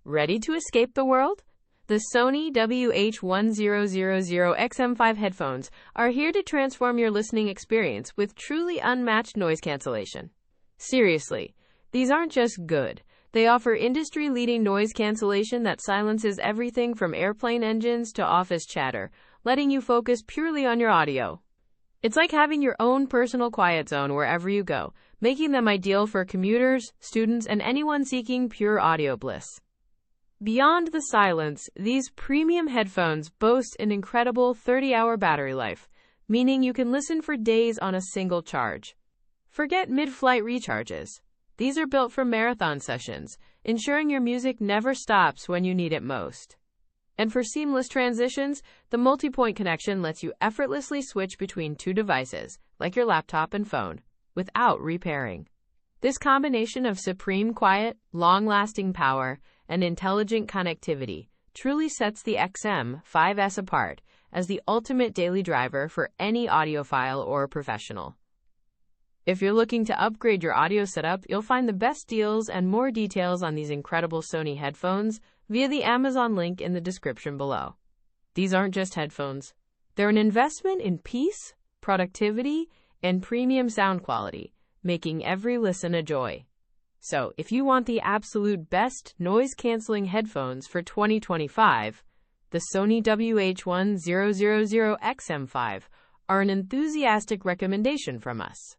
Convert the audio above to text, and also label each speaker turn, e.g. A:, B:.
A: Ready to escape the world? The Sony WH-1000XM5 headphones are here to transform your listening experience with truly unmatched noise cancellation. Seriously, these aren't just good. They offer industry-leading noise cancellation that silences everything from airplane engines to office chatter, letting you focus purely on your audio. It's like having your own personal quiet zone wherever you go, making them ideal for commuters, students, and anyone seeking pure audio bliss. Beyond the silence, these premium headphones boast an incredible 30-hour battery life, meaning you can listen for days on a single charge. Forget mid-flight recharges. These are built for marathon sessions, ensuring your music never stops when you need it most. And for seamless transitions, the multipoint connection lets you effortlessly switch between two devices, like your laptop and phone, without repairing. This combination of supreme quiet, long-lasting power, and intelligent connectivity truly sets the XM5S apart as the ultimate daily driver for any audiophile or professional. If you're looking to upgrade your audio setup, you'll find the best deals and more details on these incredible Sony headphones via the Amazon link in the description below. These aren't just headphones. They're an investment in peace, productivity, and premium sound quality, making every listen a joy. So, if you want the absolute best noise-canceling headphones for 2025, the Sony WH-1000XM5 are an enthusiastic recommendation from us.